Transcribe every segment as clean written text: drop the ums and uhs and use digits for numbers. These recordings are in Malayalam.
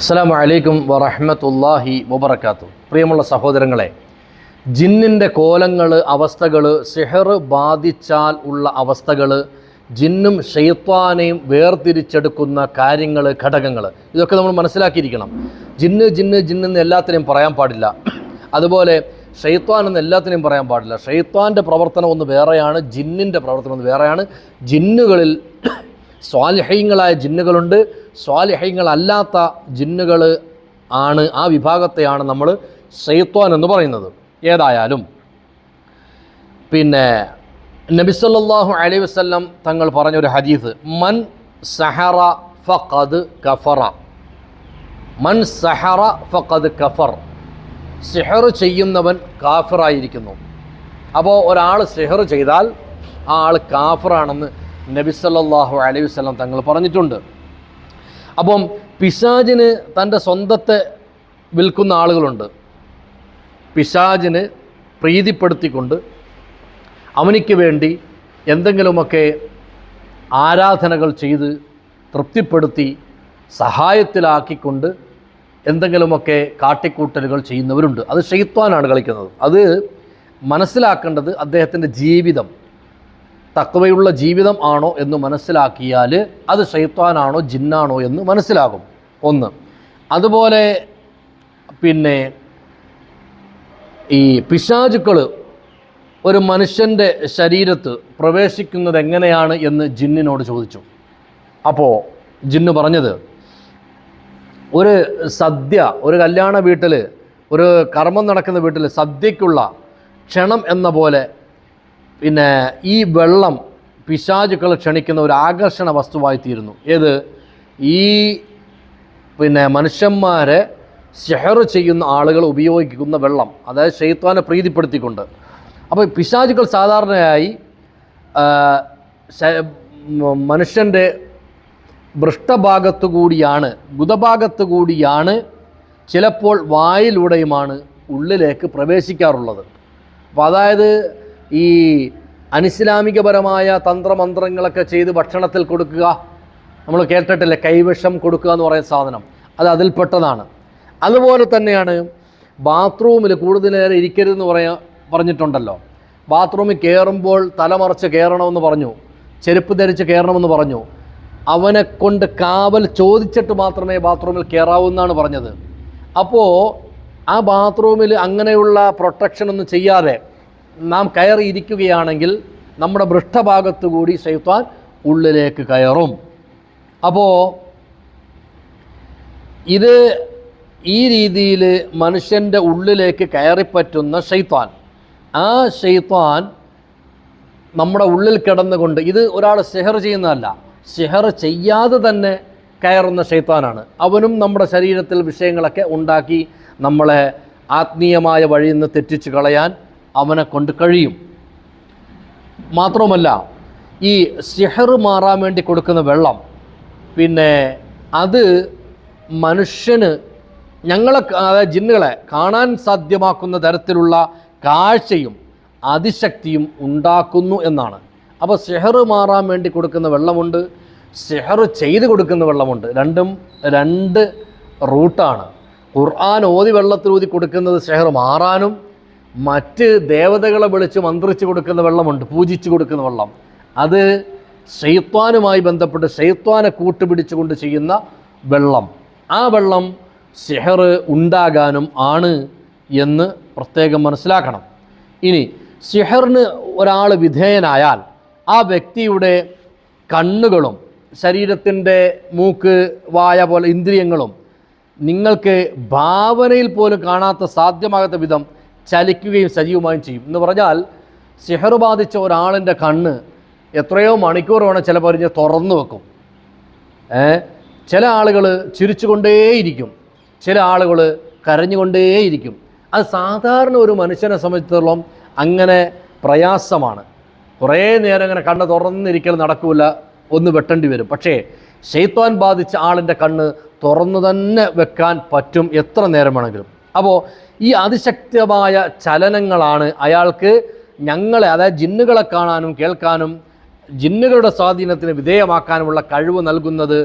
അസ്സലാമു അലൈക്കും വറഹ്മത്തുള്ളാഹി വബറകാതുഹു. പ്രിയമുള്ള സഹോദരങ്ങളെ, ജിന്നിൻ്റെ കോലങ്ങൾ, അവസ്ഥകൾ, സിഹർ ബാധിച്ചാൽ ഉള്ള അവസ്ഥകൾ, ജിന്നും ഷെയ്ത്വാനെയും വേർതിരിച്ചെടുക്കുന്ന കാര്യങ്ങൾ, ഘടകങ്ങൾ, ഇതൊക്കെ നമ്മൾ മനസ്സിലാക്കിയിരിക്കണം. ജിന്ന് എല്ലാത്തിനെയും പറയാൻ പാടില്ല. അതുപോലെ ഷെയ്ത്വാൻ എന്ന് എല്ലാത്തിനെയും പറയാൻ പാടില്ല. ഷെയ്ത്വാൻ്റെ പ്രവർത്തനം ഒന്ന് വേറെയാണ്, ജിന്നിൻ്റെ പ്രവർത്തനം ഒന്ന് വേറെയാണ്. ജിന്നുകളിൽ സ്വാലിഹീങ്ങളായ ജിന്നുകളുണ്ട്, സ്വാലിഹീങ്ങളല്ലാത്ത ജിന്നുകൾ ആണ്. ആ വിഭാഗത്തെയാണ് നമ്മൾ ഷെയ്ത്വാൻ എന്ന് പറയുന്നത്. ഏതായാലും നബി സല്ലല്ലാഹു അലൈഹി വസല്ലം തങ്ങൾ പറഞ്ഞൊരു ഹദീസ്, മൻ സഹറ ഫഖദ് കഫറ, മൻ സഹറ ഫഖദ് കഫർ, സിഹർ ചെയ്യുന്നവൻ കാഫിറായിരിക്കുന്നു. അപ്പോൾ ഒരാൾ സിഹർ ചെയ്താൽ ആ ആൾ കാഫിറാണെന്ന് നബി സല്ലല്ലാഹു അലൈഹി വസല്ലം തങ്ങൾ പറഞ്ഞിട്ടുണ്ട്. അപ്പം പിശാചിന് തൻ്റെ സ്വന്തത്തെ വിൽക്കുന്ന ആളുകളുണ്ട്. പിശാചിന് പ്രീതിപ്പെടുത്തിക്കൊണ്ട് അവനിക്ക് വേണ്ടി എന്തെങ്കിലുമൊക്കെ ആരാധനകൾ ചെയ്ത് തൃപ്തിപ്പെടുത്തി സഹായത്തിലാക്കിക്കൊണ്ട് എന്തെങ്കിലുമൊക്കെ കാട്ടിക്കൂട്ടലുകൾ ചെയ്യുന്നവരുണ്ട്. അത് ഷെയ്ത്വാനാണ് കളിക്കുന്നത്. അത് മനസ്സിലാക്കേണ്ടത് അദ്ദേഹത്തിൻ്റെ ജീവിതം തഖ്വയുള്ള ജീവിതം ആണോ എന്ന് മനസ്സിലാക്കിയാൽ അത് ഷെയ്ത്വാനാണോ ജിന്നാണോ എന്ന് മനസ്സിലാകും. ഒന്ന്. അതുപോലെ ഈ പിശാചുക്കൾ ഒരു മനുഷ്യൻ്റെ ശരീരത്ത് പ്രവേശിക്കുന്നത് എങ്ങനെയാണ് എന്ന് ജിന്നിനോട് ചോദിച്ചു. അപ്പോൾ ജിന്ന് പറഞ്ഞത്, ഒരു സദ്യ, ഒരു കല്യാണ വീട്ടിൽ, ഒരു കർമ്മം നടക്കുന്ന വീട്ടിൽ സദ്യക്കുള്ള ക്ഷണം എന്ന പോലെ ഈ വെള്ളം പിശാചുക്കളെ ക്ഷണിക്കുന്ന ഒരു ആകർഷണ വസ്തുവായി തീരുന്നു. ഏത്? ഈ മനുഷ്യന്മാരെ സിഹർ ചെയ്യുന്ന ആളുകൾ ഉപയോഗിക്കുന്ന വെള്ളം, അതായത് ഷെയ്ത്വാനെ പ്രീതിപ്പെടുത്തിക്കൊണ്ട്. അപ്പോൾ പിശാചുക്കൾ സാധാരണയായി മനുഷ്യൻ്റെ പൃഷ്ഠഭാഗത്തു കൂടിയാണ്, ഗുദഭാഗത്തു കൂടിയാണ്, ചിലപ്പോൾ വായിലൂടെയുമാണ് ഉള്ളിലേക്ക് പ്രവേശിക്കാറുള്ളത്. അപ്പോൾ അതായത് ഈ അനിസ്ലാമികപരമായ തന്ത്രമന്ത്രങ്ങളൊക്കെ ചെയ്ത് ഭക്ഷണത്തിൽ കൊടുക്കുക, നമ്മൾ കേട്ടിട്ടില്ലേ, കൈവിഷം കൊടുക്കുക എന്ന് പറയുന്ന സാധനം, അത് അതിൽപ്പെട്ടതാണ്. അതുപോലെ തന്നെയാണ് ബാത്റൂമിൽ കൂടുതൽ നേരം ഇരിക്കരുതെന്ന് പറഞ്ഞിട്ടുണ്ടല്ലോ. ബാത്റൂമിൽ കയറുമ്പോൾ തലമറച്ച് കയറണമെന്ന് പറഞ്ഞു, ചെരുപ്പ് ധരിച്ച് കയറണമെന്ന് പറഞ്ഞു. അവനെ കൊണ്ട് കാവൽ ചോദിച്ചിട്ട് മാത്രമേ ബാത്റൂമിൽ കയറാവൂ എന്നാണ് പറഞ്ഞത്. അപ്പോൾ ആ ബാത്റൂമിൽ അങ്ങനെയുള്ള പ്രൊട്ടക്ഷനൊന്നും ചെയ്യാതെ നാം കയറിയിരിക്കുകയാണെങ്കിൽ നമ്മുടെ പൃഷ്ഠഭാഗത്തു കൂടി ശൈത്താൻ ഉള്ളിലേക്ക് കയറും. അപ്പോൾ ഇത് ഈ രീതിയിൽ മനുഷ്യൻ്റെ ഉള്ളിലേക്ക് കയറിപ്പറ്റുന്ന ശൈത്താൻ, ആ ശൈത്താൻ നമ്മുടെ ഉള്ളിൽ കിടന്നുകൊണ്ട്, ഇത് ഒരാൾ സിഹർ ചെയ്യുന്നതല്ല, സിഹർ ചെയ്യാതെ തന്നെ കയറുന്ന ശൈത്താനാണ്. അവനും നമ്മുടെ ശരീരത്തിൽ വിഷയങ്ങളൊക്കെ ഉണ്ടാക്കി നമ്മളെ ആത്മീയമായ വഴിയിൽ നിന്ന് തെറ്റിച്ച് കളയാൻ അവനെ കൊണ്ട് കഴിയും. മാത്രമല്ല, ഈ സിഹർ മാറാൻ വേണ്ടി കൊടുക്കുന്ന വെള്ളം, അത് മനുഷ്യന്, അതായത് ജിന്നുകളെ കാണാൻ സാധ്യമാക്കുന്ന തരത്തിലുള്ള കാഴ്ചയും അതിശക്തിയും ഉണ്ടാക്കുന്നു എന്നാണ്. അപ്പോൾ സിഹർ മാറാൻ വേണ്ടി കൊടുക്കുന്ന വെള്ളമുണ്ട്, സിഹർ ചെയ്ത് കൊടുക്കുന്ന വെള്ളമുണ്ട്. രണ്ടും രണ്ട് റൂട്ടാണ്. ഖുർആൻ ഓതി വെള്ളത്തിലൂതി കൊടുക്കുന്നത് സിഹർ മാറാനും, മറ്റ് ദേവതകളെ വിളിച്ച് മന്ത്രിച്ച് കൊടുക്കുന്ന വെള്ളമുണ്ട്, പൂജിച്ച് കൊടുക്കുന്ന വെള്ളം, അത് ശൈത്വാനുമായി ബന്ധപ്പെട്ട് ശൈത്വാനെ കൂട്ടുപിടിച്ചുകൊണ്ട് ചെയ്യുന്ന വെള്ളം. ആ വെള്ളം സിഹർ ഉണ്ടാകാനും ആണ് എന്ന് പ്രത്യേകം മനസ്സിലാക്കണം. ഇനി സിഹറിന് ഒരാൾ വിധേയനായാൽ ആ വ്യക്തിയുടെ കണ്ണുകളും ശരീരത്തിൻ്റെ മൂക്ക്, വായ പോലെ ഇന്ദ്രിയങ്ങളും നിങ്ങൾക്ക് ഭാവനയിൽ പോലും കാണാത്ത, സാധ്യമാകാത്ത വിധം ചലിക്കുകയും സജീവമായും ചെയ്യും. എന്ന് പറഞ്ഞാൽ സിഹർ ബാധിച്ച ഒരാളിൻ്റെ കണ്ണ് എത്രയോ മണിക്കൂർ വേണം ചിലപ്പോൾ തുറന്നു വെക്കും. ചില ആളുകൾ ചിരിച്ചുകൊണ്ടേയിരിക്കും, ചില ആളുകൾ കരഞ്ഞുകൊണ്ടേയിരിക്കും. അത് സാധാരണ ഒരു മനുഷ്യനെ സംബന്ധിച്ചിടത്തോളം അങ്ങനെ പ്രയാസമാണ്. കുറേ നേരം അങ്ങനെ കണ്ണ് തുറന്നിരിക്കൽ നടക്കില്ല, ഒന്ന് വെട്ടേണ്ടി വരും. പക്ഷേ ശൈത്വാൻ ബാധിച്ച ആളിൻ്റെ കണ്ണ് തുറന്നു തന്നെ വെക്കാൻ പറ്റും എത്ര നേരം വേണമെങ്കിലും. അപ്പോൾ ഈ അതിശക്തമായ ചലനങ്ങളാണ് അയാൾക്ക് ഞങ്ങളെ, അതായത് ജിന്നുകളെ കാണാനും കേൾക്കാനും ജിന്നുകളുടെ സ്വാധീനത്തിന് വിധേയമാക്കാനുമുള്ള കഴിവ് നൽകുന്നത്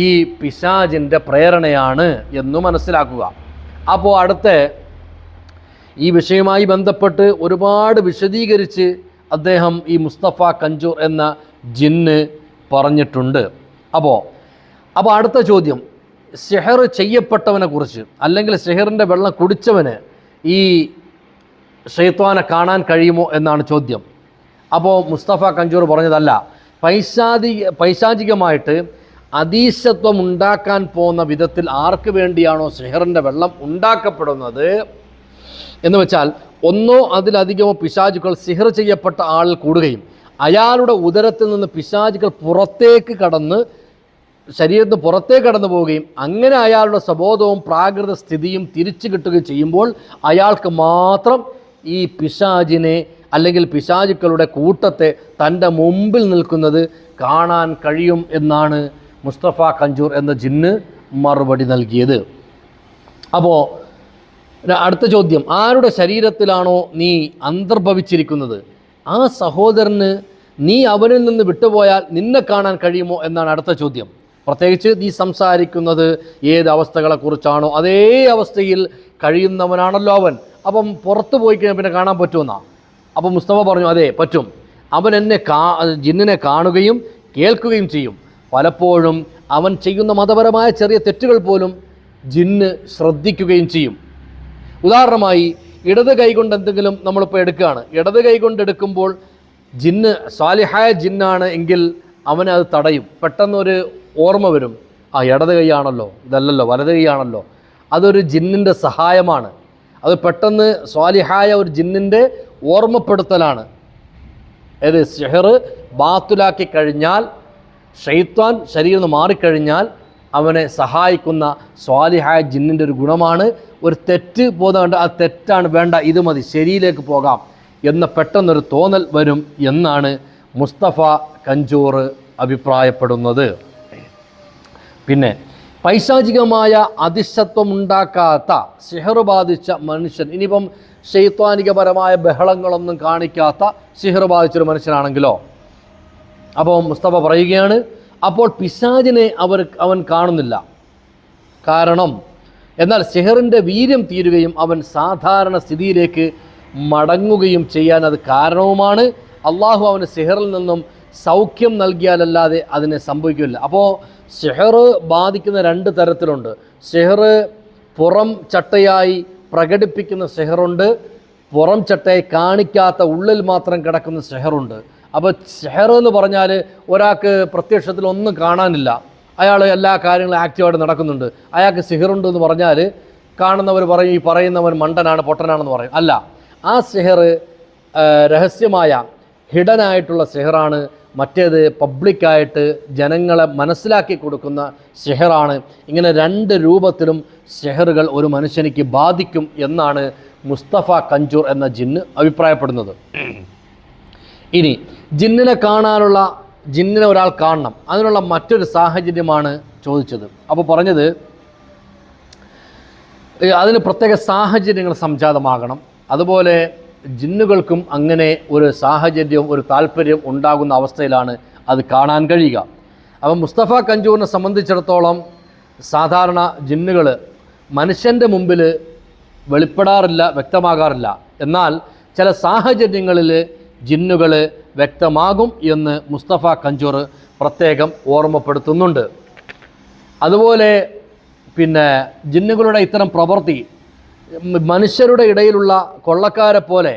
ഈ പിശാചിൻ്റെ പ്രേരണയാണ് എന്ന് മനസ്സിലാക്കുക. അപ്പോൾ അടുത്ത ഈ വിഷയവുമായി ബന്ധപ്പെട്ട് ഒരുപാട് വിശദീകരിച്ച് അദ്ദേഹം ഈ മുസ്തഫ കഞ്ചൂർ എന്ന ജിന്ന് പറഞ്ഞിട്ടുണ്ട്. അപ്പോൾ അടുത്ത ചോദ്യം, സിഹർ ചെയ്യപ്പെട്ടവനെ കുറിച്ച്, അല്ലെങ്കിൽ സിഹറിൻ്റെ വെള്ളം കുടിച്ചവന് ഈ ശൈത്വാനെ കാണാൻ കഴിയുമോ എന്നാണ് ചോദ്യം. അപ്പോൾ മുസ്തഫ കഞ്ചൂർ പറഞ്ഞതല്ല, പൈശാചികമായിട്ട് അതീശത്വം ഉണ്ടാക്കാൻ പോകുന്ന വിധത്തിൽ ആർക്ക് വേണ്ടിയാണോ സിഹറിൻ്റെ വെള്ളം ഉണ്ടാക്കപ്പെടുന്നത് എന്ന് വെച്ചാൽ, ഒന്നോ അതിലധികമോ പിശാചുക്കൾ സിഹർ ചെയ്യപ്പെട്ട ആളിൽ കൂടുകയും അയാളുടെ ഉദരത്തിൽ നിന്ന് പിശാചുകൾ പുറത്തേക്ക് കടന്ന് ശരീരത്തിന് പുറത്തേക്ക് കടന്നു പോവുകയും അങ്ങനെ അയാളുടെ സ്വബോധവും പ്രാകൃത സ്ഥിതിയും തിരിച്ചു കിട്ടുകയും ചെയ്യുമ്പോൾ അയാൾക്ക് മാത്രം ഈ പിശാചിനെ അല്ലെങ്കിൽ പിശാചുക്കളുടെ കൂട്ടത്തെ തൻ്റെ മുമ്പിൽ നിൽക്കുന്നത് കാണാൻ കഴിയും എന്നാണ് മുസ്തഫ കഞ്ചൂർ എന്ന ജിന്ന് മറുപടി നൽകിയത്. അപ്പോൾ അടുത്ത ചോദ്യം, ആരുടെ ശരീരത്തിലാണോ നീ അന്തർഭവിച്ചിരിക്കുന്നത് ആ സഹോദരന് നീ അവനിൽ നിന്ന് വിട്ടുപോയാൽ നിന്നെ കാണാൻ കഴിയുമോ എന്നാണ് അടുത്ത ചോദ്യം. പ്രത്യേകിച്ച് നീ സംസാരിക്കുന്നത് ഏത് അവസ്ഥകളെക്കുറിച്ചാണോ അതേ അവസ്ഥയിൽ കഴിയുന്നവനാണല്ലോ അവൻ. അപ്പം പുറത്ത് പോയി കഴിഞ്ഞാൽ പിന്നെ കാണാൻ പറ്റുമെന്നാ? അപ്പം മുസ്തഫ പറഞ്ഞു, അതെ പറ്റും. അവൻ എന്നെ ജിന്നിനെ കാണുകയും കേൾക്കുകയും ചെയ്യും. പലപ്പോഴും അവൻ ചെയ്യുന്ന മതപരമായ ചെറിയ തെറ്റുകൾ പോലും ജിന്ന് ശ്രദ്ധിക്കുകയും ചെയ്യും. ഉദാഹരണമായി, ഇടത് കൈകൊണ്ട് എന്തെങ്കിലും നമ്മളിപ്പോൾ എടുക്കുകയാണ്. ഇടത് കൈകൊണ്ട് എടുക്കുമ്പോൾ ജിന്ന് സാലിഹായ ജിന്നാണ് എങ്കിൽ അവനെ അത് തടയും. പെട്ടെന്നൊരു ഓർമ്മ വരും, ഇടത് കൈയാണല്ലോ, ഇതല്ലല്ലോ വലത് കൈയാണല്ലോ. അതൊരു ജിന്നിൻ്റെ സഹായമാണ്. അത് പെട്ടെന്ന് സ്വാലിഹായ ഒരു ജിന്നിൻ്റെ ഓർമ്മപ്പെടുത്തലാണ്. ഏത് സിഹർ ബാത്തുലാക്കി കഴിഞ്ഞാൽ, ഷൈത്വാൻ ശരീരം നിന്ന് മാറിക്കഴിഞ്ഞാൽ അവനെ സഹായിക്കുന്ന സ്വാലിഹായ ജിന്നിൻ്റെ ഒരു ഗുണമാണ്. ഒരു തെറ്റ് പോകുന്നുണ്ട്, ആ തെറ്റാണ്, വേണ്ട ഇത് മതി, ശരിയിലേക്ക് പോകാം എന്ന പെട്ടെന്നൊരു തോന്നൽ വരും എന്നാണ് മുസ്തഫ കഞ്ചൂർ അഭിപ്രായപ്പെടുന്നത്. പിന്നെ പൈശാചികമായ അതിശത്വമുണ്ടാക്കാത്ത സിഹർ ബാധിച്ച മനുഷ്യൻ, ഇനിയിപ്പം ശൈത്വാനികപരമായ ബഹളങ്ങളൊന്നും കാണിക്കാത്ത സിഹർ ബാധിച്ചൊരു മനുഷ്യനാണെങ്കിലോ, അപ്പോൾ മുസ്തഫ പറയുകയാണ്, അപ്പോൾ പിശാചിനെ അവൻ കാണുന്നില്ല. കാരണം എന്നാൽ സിഹറിൻ്റെ വീര്യം തീരുകയും അവൻ സാധാരണ സ്ഥിതിയിലേക്ക് മടങ്ങുകയും ചെയ്യാൻ അത് കാരണവുമാണ്. അള്ളാഹു അവന് സിഹറിൽ നിന്നും സൗഖ്യം നൽകിയാലല്ലാതെ അതിനെ സംഭവിക്കില്ല. അപ്പോൾ സിഹർ ബാധിക്കുന്ന രണ്ട് തരത്തിലുണ്ട്. സിഹർ പുറം ചട്ടയായി പ്രകടിപ്പിക്കുന്ന സിഹറുണ്ട്, പുറം ചട്ടയായി കാണിക്കാത്ത ഉള്ളിൽ മാത്രം കിടക്കുന്ന സിഹറുണ്ട്. അപ്പോൾ സിഹർ എന്ന് പറഞ്ഞാൽ ഒരാൾക്ക് പ്രത്യക്ഷത്തിൽ ഒന്നും കാണാനില്ല, അയാൾ എല്ലാ കാര്യങ്ങളും ആക്റ്റീവായിട്ട് നടക്കുന്നുണ്ട്, അയാൾക്ക് സിഹറുണ്ട് എന്ന് പറഞ്ഞാൽ കാണുന്നവർ പറയും ഈ പറയുന്നവൻ മണ്ടനാണ് പൊട്ടനാണെന്ന് പറയും. അല്ല, ആ സിഹർ രഹസ്യമായ ഹിഡനായിട്ടുള്ള സിഹറാണ്. മറ്റേത് പബ്ലിക്കായിട്ട് ജനങ്ങളെ മനസ്സിലാക്കി കൊടുക്കുന്ന സിഹറാണ്. ഇങ്ങനെ രണ്ട് രൂപത്തിലും സിഹറുകൾ ഒരു മനുഷ്യനിക്ക് ബാധിക്കും എന്നാണ് മുസ്തഫ കഞ്ചൂർ എന്ന ജിന്ന് അഭിപ്രായപ്പെടുന്നത്. ഇനി ജിന്നിനെ ഒരാൾ കാണണം, അതിനുള്ള മറ്റൊരു സാഹചര്യമാണ് ചോദിച്ചത്. അപ്പോൾ പറഞ്ഞത് അതിന് പ്രത്യേക സാഹചര്യങ്ങൾ സംജാതമാകണം. അതുപോലെ ജിന്നുകൾക്കും അങ്ങനെ ഒരു സാഹചര്യവും ഒരു താല്പര്യം ഉണ്ടാകുന്ന അവസ്ഥയിലാണ് അത് കാണാൻ കഴിയുക. അപ്പം മുസ്തഫ കഞ്ചൂറിനെ സംബന്ധിച്ചിടത്തോളം സാധാരണ ജിന്നുകൾ മനുഷ്യൻ്റെ മുമ്പിൽ വെളിപ്പെടാറില്ല, വ്യക്തമാകാറില്ല. എന്നാൽ ചില സാഹചര്യങ്ങളിൽ ജിന്നുകൾ വ്യക്തമാകും എന്ന് മുസ്തഫ കഞ്ചൂർ പ്രത്യേകം ഓർമ്മപ്പെടുത്തുന്നുണ്ട്. അതുപോലെ പിന്നെ ജിന്നുകളുടെ ഇത്തരം പ്രവൃത്തി മനുഷ്യരുടെ ഇടയിലുള്ള കൊള്ളക്കാരെ പോലെ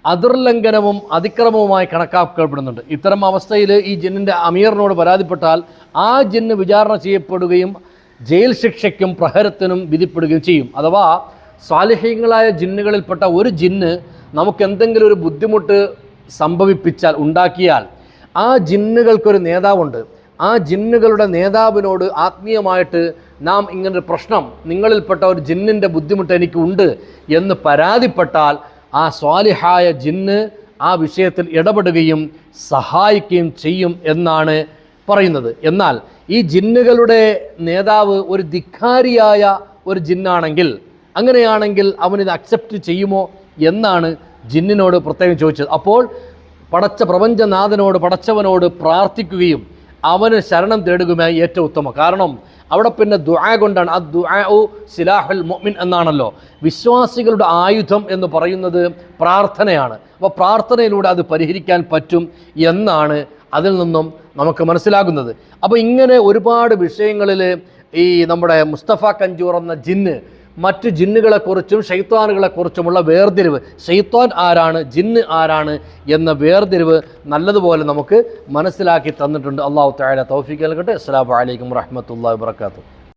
അതിർലംഘനവും അതിക്രമവുമായി കണക്കാക്കപ്പെടുന്നുണ്ട്. ഇത്തരം അവസ്ഥയിൽ ഈ ജിന്നിൻ്റെ അമീറിനോട് പരാതിപ്പെട്ടാൽ ആ ജിന്ന് വിചാരണ ചെയ്യപ്പെടുകയും ജയിൽ ശിക്ഷയ്ക്കും പ്രഹരത്തിനും വിധിപ്പെടുകയും ചെയ്യും. അഥവാ സ്വാലിഹീങ്ങളായ ജിന്നുകളിൽപ്പെട്ട ഒരു ജിന്ന് നമുക്കെന്തെങ്കിലും ഒരു ബുദ്ധിമുട്ട് ഉണ്ടാക്കിയാൽ ആ ജിന്നുകൾക്കൊരു നേതാവുണ്ട്. ആ ജിന്നുകളുടെ നേതാവിനോട് ആത്മീയമായിട്ട് നാം ഇങ്ങനൊരു പ്രശ്നം, നിങ്ങളിൽപ്പെട്ട ഒരു ജിന്നിൻ്റെ ബുദ്ധിമുട്ട് എനിക്കുണ്ട് എന്ന് പരാതിപ്പെട്ടാൽ ആ സ്വാലിഹായ ജിന്ന് ആ വിഷയത്തിൽ ഇടപെടുകയും സഹായിക്കുകയും ചെയ്യും എന്നാണ് പറയുന്നത്. എന്നാൽ ഈ ജിന്നുകളുടെ നേതാവ് ഒരു ധിക്കാരിയായ ഒരു ജിന്നാണെങ്കിൽ, അങ്ങനെയാണെങ്കിൽ അവനിത് അക്സെപ്റ്റ് ചെയ്യുമോ എന്നാണ് ജിന്നിനോട് പ്രത്യേകം ചോദിച്ചത്. അപ്പോൾ പ്രപഞ്ചനാഥനോട്, പടച്ചവനോട് പ്രാർത്ഥിക്കുകയും അവന് ശരണം തേടുകയുമായി ഏറ്റവും ഉത്തമം. കാരണം അവിടെ പിന്നെ ദുആ കൊണ്ടാണ്, ആ ദുആഉ സിലാഹുൽ മുഅ്മിൻ എന്നാണല്ലോ. വിശ്വാസികളുടെ ആയുധം എന്ന് പറയുന്നത് പ്രാർത്ഥനയാണ്. അപ്പോൾ പ്രാർത്ഥനയിലൂടെ അത് പരിഹരിക്കാൻ പറ്റും എന്നാണ് അതിൽ നിന്നും നമുക്ക് മനസ്സിലാകുന്നത്. അപ്പോൾ ഇങ്ങനെ ഒരുപാട് വിഷയങ്ങളിൽ ഈ നമ്മുടെ മുസ്തഫ കഞ്ചൂർ എന്ന ജിന്ന് മറ്റ് ജിന്നുകളെക്കുറിച്ചും ഷൈത്വാനുകളെക്കുറിച്ചുമുള്ള വേർതിരിവ്, ഷൈത്വാൻ ആരാണ്, ജിന്ന് ആരാണ് എന്ന വേർതിരിവ് നല്ലതുപോലെ നമുക്ക് മനസ്സിലാക്കി തന്നിട്ടുണ്ട്. അല്ലാഹു തആല തൗഫീഖ് നൽകട്ടെ. അസ്സലാമു അലൈക്കും വറഹ്മത്തുള്ളാഹി വബറകാതുഹു.